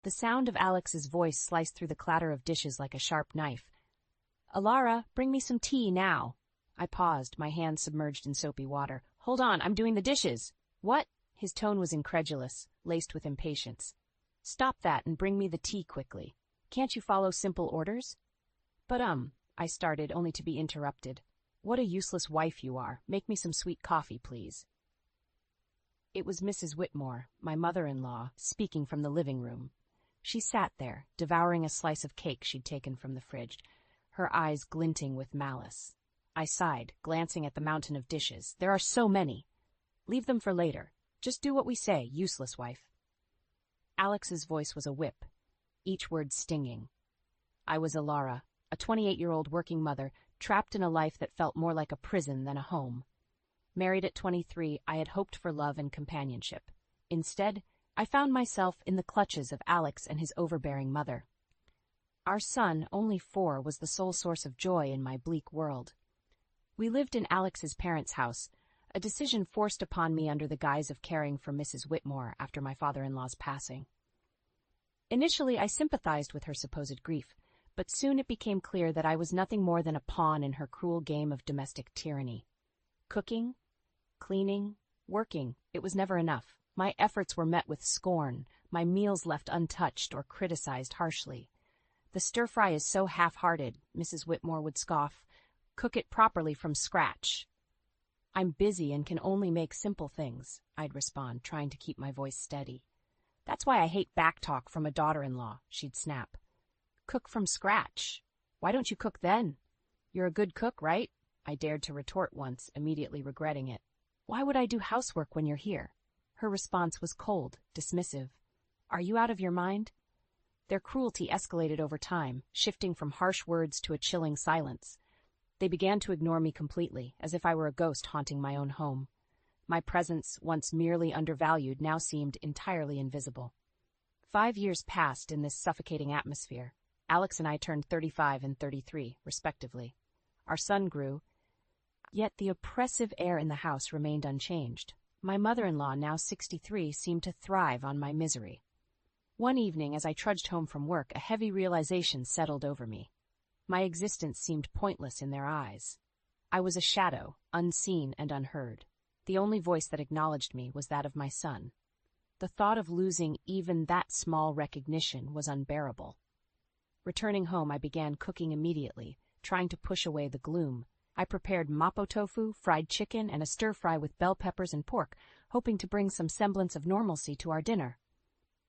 The sound of Alex's voice sliced through the clatter of dishes like a sharp knife. "Alara, bring me some tea now." I paused, my hands submerged in soapy water. "Hold on, I'm doing the dishes." "What?" His tone was incredulous, laced with impatience. "Stop that and bring me the tea quickly. Can't you follow simple orders?" "But I started, only to be interrupted. "What a useless wife you are. Make me some sweet coffee, please." It was Mrs. Whitmore, my mother-in-law, speaking from the living room. She sat there, devouring a slice of cake she'd taken from the fridge, her eyes glinting with malice. I sighed, glancing at the mountain of dishes. "There are so many." "Leave them for later. Just do what we say, useless wife." Alex's voice was a whip, each word stinging. I was Alara, a 28-year-old working mother, trapped in a life that felt more like a prison than a home. Married at 23, I had hoped for love and companionship. Instead, I found myself in the clutches of Alex and his overbearing mother. Our son, only 4, was the sole source of joy in my bleak world. We lived in Alex's parents' house, a decision forced upon me under the guise of caring for Mrs. Whitmore after my father-in-law's passing. Initially, I sympathized with her supposed grief, but soon it became clear that I was nothing more than a pawn in her cruel game of domestic tyranny. Cooking, cleaning, working, it was never enough. My efforts were met with scorn, my meals left untouched or criticized harshly. "The stir-fry is so half-hearted," Mrs. Whitmore would scoff. "Cook it properly from scratch." "I'm busy and can only make simple things," I'd respond, trying to keep my voice steady. "That's why I hate backtalk from a daughter-in-law," she'd snap. "Cook from scratch. Why don't you cook then? You're a good cook, right?" I dared to retort once, immediately regretting it. "Why would I do housework when you're here?" Her response was cold, dismissive. "Are you out of your mind?" Their cruelty escalated over time, shifting from harsh words to a chilling silence. They began to ignore me completely, as if I were a ghost haunting my own home. My presence, once merely undervalued, now seemed entirely invisible. 5 years passed in this suffocating atmosphere. Alex and I turned 35 and 33, respectively. Our son grew, yet the oppressive air in the house remained unchanged. My mother-in-law, now 63, seemed to thrive on my misery. One evening, as I trudged home from work, a heavy realization settled over me. My existence seemed pointless in their eyes. I was a shadow, unseen and unheard. The only voice that acknowledged me was that of my son. The thought of losing even that small recognition was unbearable. Returning home, I began cooking immediately, trying to push away the gloom. I prepared mapo tofu, fried chicken, and a stir-fry with bell peppers and pork, hoping to bring some semblance of normalcy to our dinner.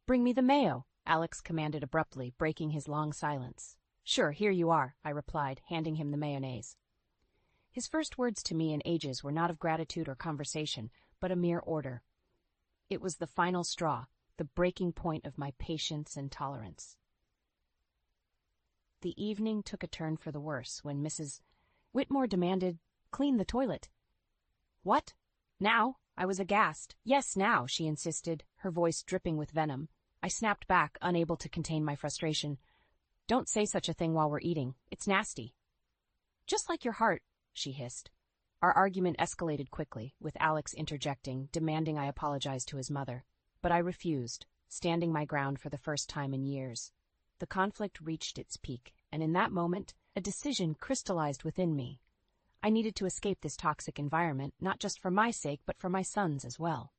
"Bring me the mayo," Alex commanded abruptly, breaking his long silence. "Sure, here you are," I replied, handing him the mayonnaise. His first words to me in ages were not of gratitude or conversation, but a mere order. It was the final straw, the breaking point of my patience and tolerance. The evening took a turn for the worse when Mrs. Whitmore demanded, "Clean the toilet." "What? Now?" I was aghast. "Yes, now," she insisted, her voice dripping with venom. I snapped back, unable to contain my frustration. "Don't say such a thing while we're eating. It's nasty." "Just like your heart," she hissed. Our argument escalated quickly, with Alex interjecting, demanding I apologize to his mother. But I refused, standing my ground for the first time in years. The conflict reached its peak, and in that moment, a decision crystallized within me. I needed to escape this toxic environment, not just for my sake, but for my son's as well.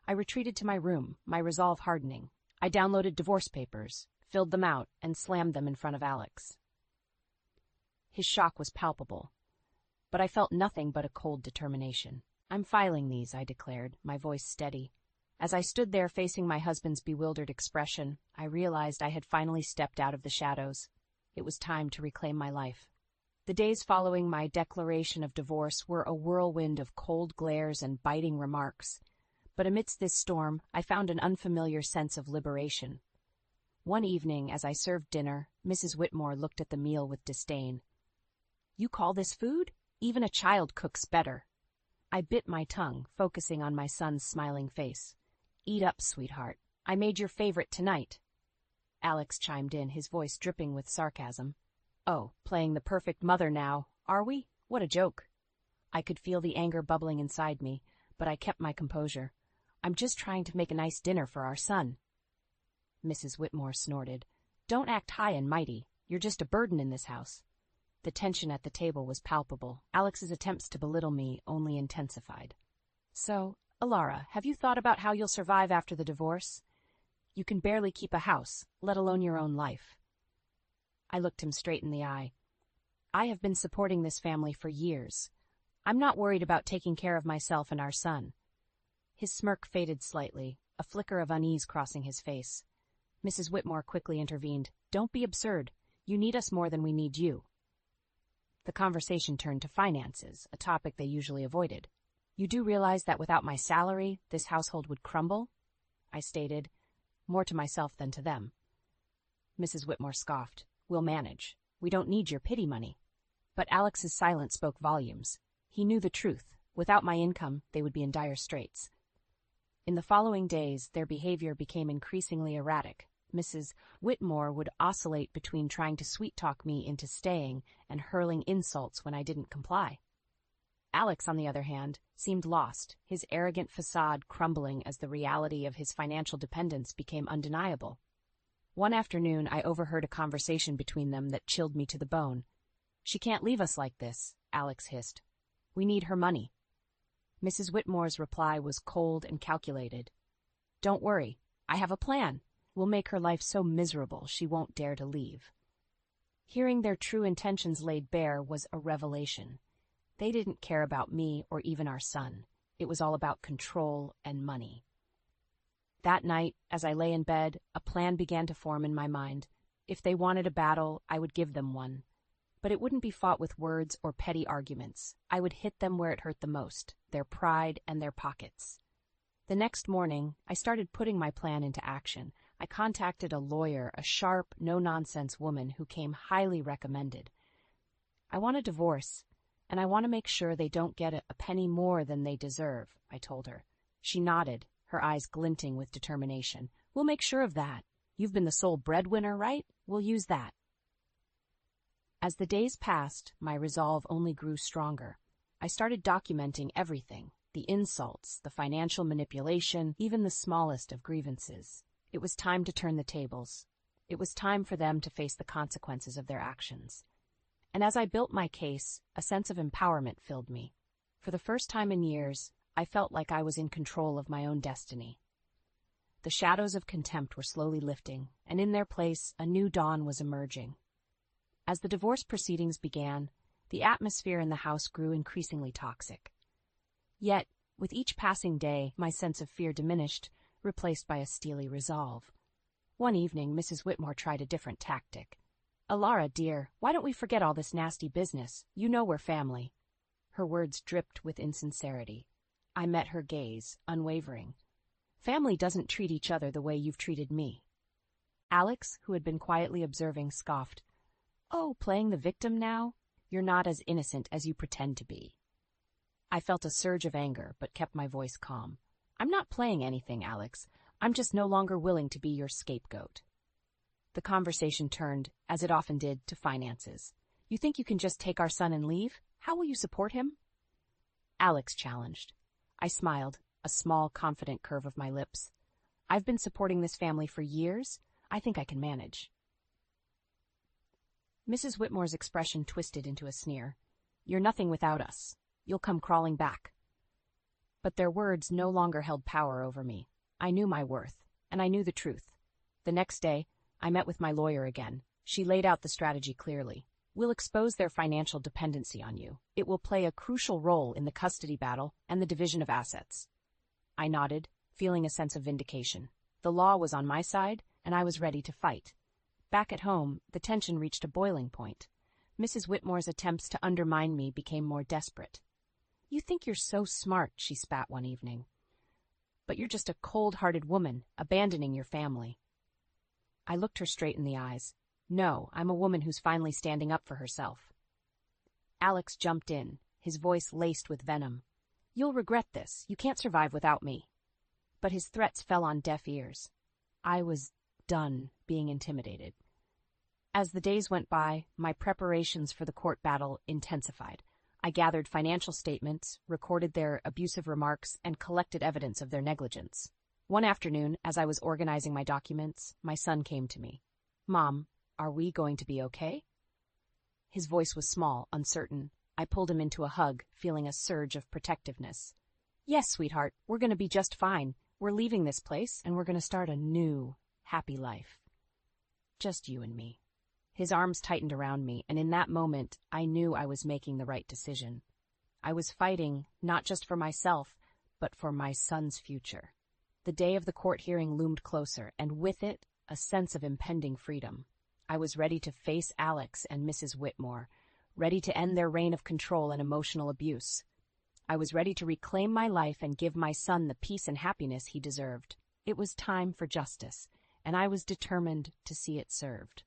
I retreated to my room, my resolve hardening. I downloaded divorce papers, filled them out, and slammed them in front of Alex. His shock was palpable, but I felt nothing but a cold determination. "I'm filing these," I declared, my voice steady. As I stood there facing my husband's bewildered expression, I realized I had finally stepped out of the shadows. It was time to reclaim my life. The days following my declaration of divorce were a whirlwind of cold glares and biting remarks. But amidst this storm, I found an unfamiliar sense of liberation. One evening, as I served dinner, Mrs. Whitmore looked at the meal with disdain. "You call this food? Even a child cooks better." I bit my tongue, focusing on my son's smiling face. "Eat up, sweetheart. I made your favorite tonight." Alex chimed in, his voice dripping with sarcasm. "Oh, playing the perfect mother now, are we? What a joke." I could feel the anger bubbling inside me, but I kept my composure. "I'm just trying to make a nice dinner for our son." Mrs. Whitmore snorted. Don't act high and mighty. You're just a burden in this house. The tension at the table was palpable. Alex's attempts to belittle me only intensified. So, Alara, have you thought about how you'll survive after the divorce? You can barely keep a house, let alone your own life. I looked him straight in the eye. I have been supporting this family for years. I'm not worried about taking care of myself and our son. His smirk faded slightly, a flicker of unease crossing his face. Mrs. Whitmore quickly intervened. Don't be absurd. You need us more than we need you. The conversation turned to finances, a topic they usually avoided. You do realize that without my salary, this household would crumble? I stated, more to myself than to them. Mrs. Whitmore scoffed. We'll manage. We don't need your pity money. But Alex's silence spoke volumes. He knew the truth. Without my income, they would be in dire straits. In the following days, their behavior became increasingly erratic. Mrs. Whitmore would oscillate between trying to sweet-talk me into staying and hurling insults when I didn't comply. Alex, on the other hand, seemed lost, his arrogant facade crumbling as the reality of his financial dependence became undeniable. One afternoon, I overheard a conversation between them that chilled me to the bone. She can't leave us like this, Alex hissed. We need her money. Mrs. Whitmore's reply was cold and calculated. Don't worry, I have a plan. We'll make her life so miserable she won't dare to leave. Hearing their true intentions laid bare was a revelation. They didn't care about me or even our son. It was all about control and money. That night, as I lay in bed, a plan began to form in my mind. If they wanted a battle, I would give them one. But it wouldn't be fought with words or petty arguments. I would hit them where it hurt the most, their pride and their pockets. The next morning, I started putting my plan into action. I contacted a lawyer, a sharp, no-nonsense woman who came highly recommended. I want a divorce, and I want to make sure they don't get a penny more than they deserve, I told her. She nodded, her eyes glinting with determination. We'll make sure of that. You've been the sole breadwinner, right? We'll use that. As the days passed, my resolve only grew stronger. I started documenting everything, the insults, the financial manipulation, even the smallest of grievances. It was time to turn the tables. It was time for them to face the consequences of their actions. And as I built my case, a sense of empowerment filled me. For the first time in years, I felt like I was in control of my own destiny. The shadows of contempt were slowly lifting, and in their place, a new dawn was emerging. As the divorce proceedings began, the atmosphere in the house grew increasingly toxic. Yet, with each passing day, my sense of fear diminished, replaced by a steely resolve. One evening, Mrs. Whitmore tried a different tactic. Alara, dear, why don't we forget all this nasty business? You know we're family. Her words dripped with insincerity. I met her gaze, unwavering. Family doesn't treat each other the way you've treated me. Alex, who had been quietly observing, scoffed. Oh, playing the victim now? You're not as innocent as you pretend to be. I felt a surge of anger, but kept my voice calm. I'm not playing anything, Alex. I'm just no longer willing to be your scapegoat. The conversation turned, as it often did, to finances. You think you can just take our son and leave? How will you support him? Alex challenged. I smiled, a small, confident curve of my lips. I've been supporting this family for years. I think I can manage. Mrs. Whitmore's expression twisted into a sneer. You're nothing without us. You'll come crawling back. But their words no longer held power over me. I knew my worth, and I knew the truth. The next day, I met with my lawyer again. She laid out the strategy clearly. We'll expose their financial dependency on you. It will play a crucial role in the custody battle and the division of assets. I nodded, feeling a sense of vindication. The law was on my side, and I was ready to fight. Back at home, the tension reached a boiling point. Mrs. Whitmore's attempts to undermine me became more desperate. You think you're so smart, she spat one evening. But you're just a cold-hearted woman, abandoning your family. I looked her straight in the eyes. No, I'm a woman who's finally standing up for herself. Alex jumped in, his voice laced with venom. You'll regret this. You can't survive without me. But his threats fell on deaf ears. I was done being intimidated. As the days went by, my preparations for the court battle intensified. I gathered financial statements, recorded their abusive remarks, and collected evidence of their negligence. One afternoon, as I was organizing my documents, my son came to me. "Mom, are we going to be okay?" His voice was small, uncertain. I pulled him into a hug, feeling a surge of protectiveness. "Yes, sweetheart, we're going to be just fine. We're leaving this place, and we're going to start a new, happy life. Just you and me." His arms tightened around me, and in that moment, I knew I was making the right decision. I was fighting, not just for myself, but for my son's future. The day of the court hearing loomed closer, and with it, a sense of impending freedom. I was ready to face Alex and Mrs. Whitmore, ready to end their reign of control and emotional abuse. I was ready to reclaim my life and give my son the peace and happiness he deserved. It was time for justice, and I was determined to see it served.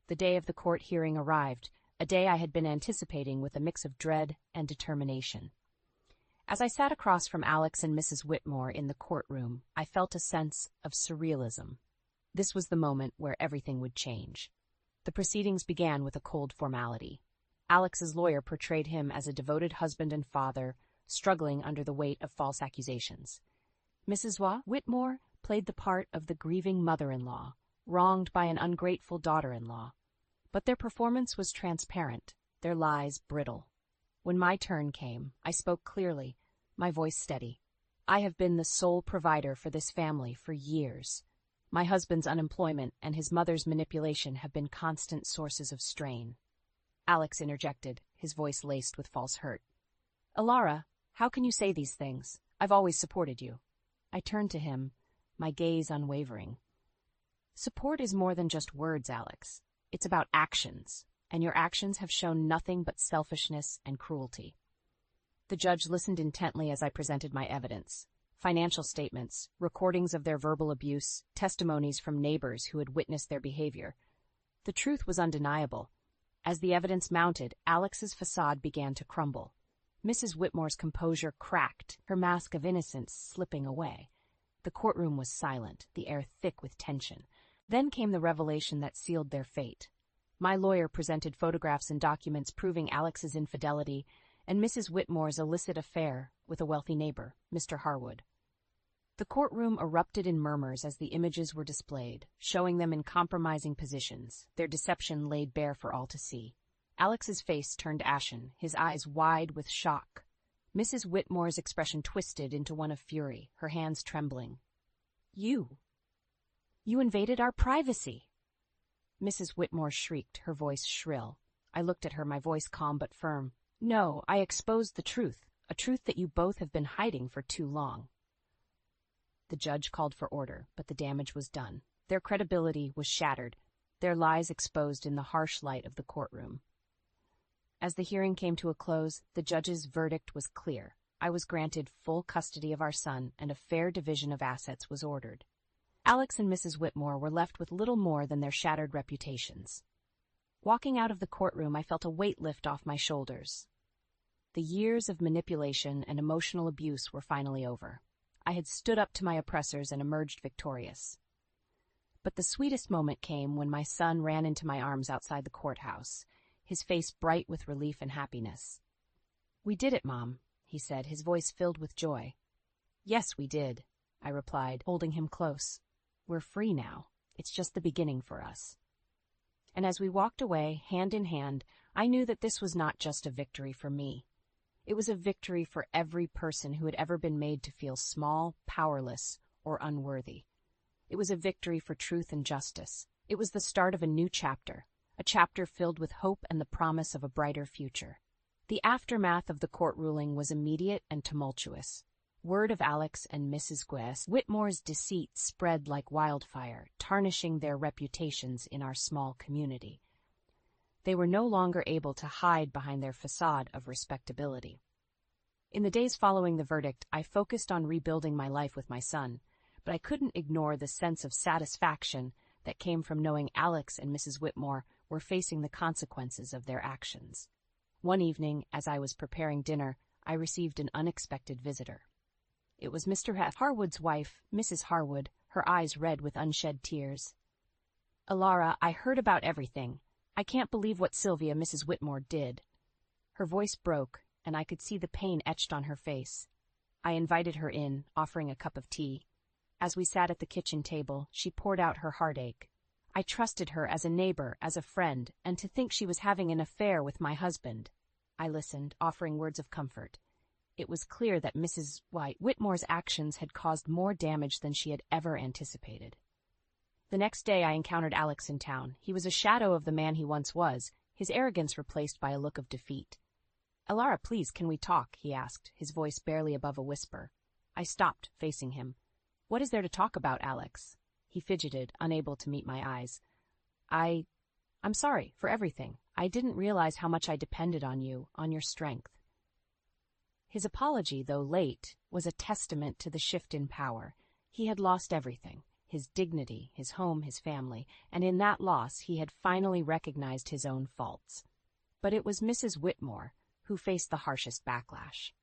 The day of the court hearing arrived, a day I had been anticipating with a mix of dread and determination. As I sat across from Alex and Mrs. Whitmore in the courtroom, I felt a sense of surrealism. This was the moment where everything would change. The proceedings began with a cold formality. Alex's lawyer portrayed him as a devoted husband and father, struggling under the weight of false accusations. Mrs. Whitmore played the part of the grieving mother-in-law, wronged by an ungrateful daughter-in-law. But their performance was transparent, their lies brittle. When my turn came, I spoke clearly, my voice steady. "I have been the sole provider for this family for years. My husband's unemployment and his mother's manipulation have been constant sources of strain." Alex interjected, his voice laced with false hurt. "Alara, how can you say these things? I've always supported you." I turned to him, my gaze unwavering. "Support is more than just words, Alex. It's about actions, and your actions have shown nothing but selfishness and cruelty." The judge listened intently as I presented my evidence. Financial statements, recordings of their verbal abuse, testimonies from neighbors who had witnessed their behavior. The truth was undeniable. As the evidence mounted, Alex's facade began to crumble. Mrs. Whitmore's composure cracked, her mask of innocence slipping away. The courtroom was silent, the air thick with tension. Then came the revelation that sealed their fate. My lawyer presented photographs and documents proving Alex's infidelity and Mrs. Whitmore's illicit affair with a wealthy neighbor, Mr. Harwood. The courtroom erupted in murmurs as the images were displayed, showing them in compromising positions, their deception laid bare for all to see. Alex's face turned ashen, his eyes wide with shock. Mrs. Whitmore's expression twisted into one of fury, her hands trembling. You invaded our privacy." Mrs. Whitmore shrieked, her voice shrill. I looked at her, my voice calm but firm. "No, I exposed the truth, a truth that you both have been hiding for too long." The judge called for order, but the damage was done. Their credibility was shattered, their lies exposed in the harsh light of the courtroom. As the hearing came to a close, the judge's verdict was clear. I was granted full custody of our son, and a fair division of assets was ordered. Alex and Mrs. Whitmore were left with little more than their shattered reputations. Walking out of the courtroom, I felt a weight lift off my shoulders. The years of manipulation and emotional abuse were finally over. I had stood up to my oppressors and emerged victorious. But the sweetest moment came when my son ran into my arms outside the courthouse, his face bright with relief and happiness. "We did it, Mom," he said, his voice filled with joy. "Yes, we did," I replied, holding him close. "We're free now. It's just the beginning for us." And as we walked away, hand in hand, I knew that this was not just a victory for me. It was a victory for every person who had ever been made to feel small, powerless, or unworthy. It was a victory for truth and justice. It was the start of a new chapter, a chapter filled with hope and the promise of a brighter future. The aftermath of the court ruling was immediate and tumultuous. Word of Alex and Mrs. Whitmore's deceit spread like wildfire, tarnishing their reputations in our small community. They were no longer able to hide behind their facade of respectability. In the days following the verdict, I focused on rebuilding my life with my son, but I couldn't ignore the sense of satisfaction that came from knowing Alex and Mrs. Whitmore were facing the consequences of their actions. One evening, as I was preparing dinner, I received an unexpected visitor. It was Mr. Harwood's wife, Mrs. Harwood, her eyes red with unshed tears. "Alara, I heard about everything. I can't believe what Sylvia, Mrs. Whitmore, did." Her voice broke, and I could see the pain etched on her face. I invited her in, offering a cup of tea. As we sat at the kitchen table, she poured out her heartache. I trusted her as a neighbor, as a friend, and to think she was having an affair with my husband. I listened, offering words of comfort. It was clear that Mrs. Whitmore's actions had caused more damage than she had ever anticipated. The next day I encountered Alex in town. He was a shadow of the man he once was, his arrogance replaced by a look of defeat. "Alara, please, can we talk?" he asked, his voice barely above a whisper. I stopped, facing him. "What is there to talk about, Alex?" He fidgeted, unable to meet my eyes. I'm sorry for everything. I didn't realize how much I depended on you, on your strength." His apology, though late, was a testament to the shift in power. He had lost everything, his dignity, his home, his family, and in that loss he had finally recognized his own faults. But it was Mrs. Whitmore who faced the harshest backlash.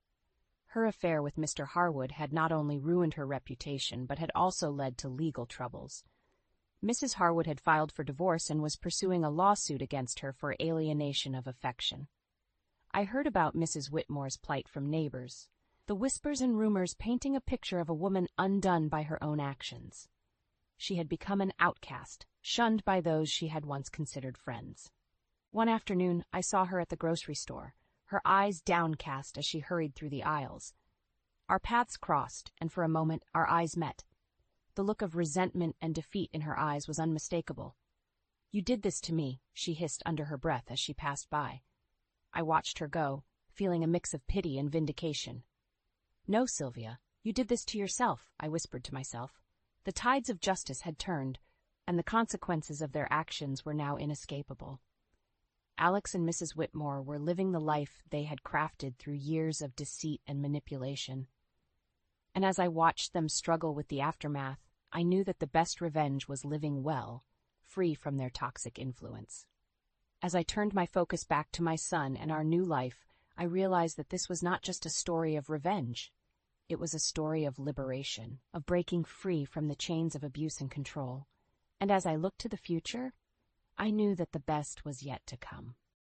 Her affair with Mr. Harwood had not only ruined her reputation, but had also led to legal troubles. Mrs. Harwood had filed for divorce and was pursuing a lawsuit against her for alienation of affection. I heard about Mrs. Whitmore's plight from neighbors, the whispers and rumors painting a picture of a woman undone by her own actions. She had become an outcast, shunned by those she had once considered friends. One afternoon, I saw her at the grocery store, her eyes downcast as she hurried through the aisles. Our paths crossed, and for a moment our eyes met. The look of resentment and defeat in her eyes was unmistakable. "You did this to me," she hissed under her breath as she passed by. I watched her go, feeling a mix of pity and vindication. "No, Sylvia, you did this to yourself," I whispered to myself. The tides of justice had turned, and the consequences of their actions were now inescapable. Alex and Mrs. Whitmore were living the life they had crafted through years of deceit and manipulation. And as I watched them struggle with the aftermath, I knew that the best revenge was living well, free from their toxic influence. As I turned my focus back to my son and our new life, I realized that this was not just a story of revenge. It was a story of liberation, of breaking free from the chains of abuse and control. And as I looked to the future, I knew that the best was yet to come.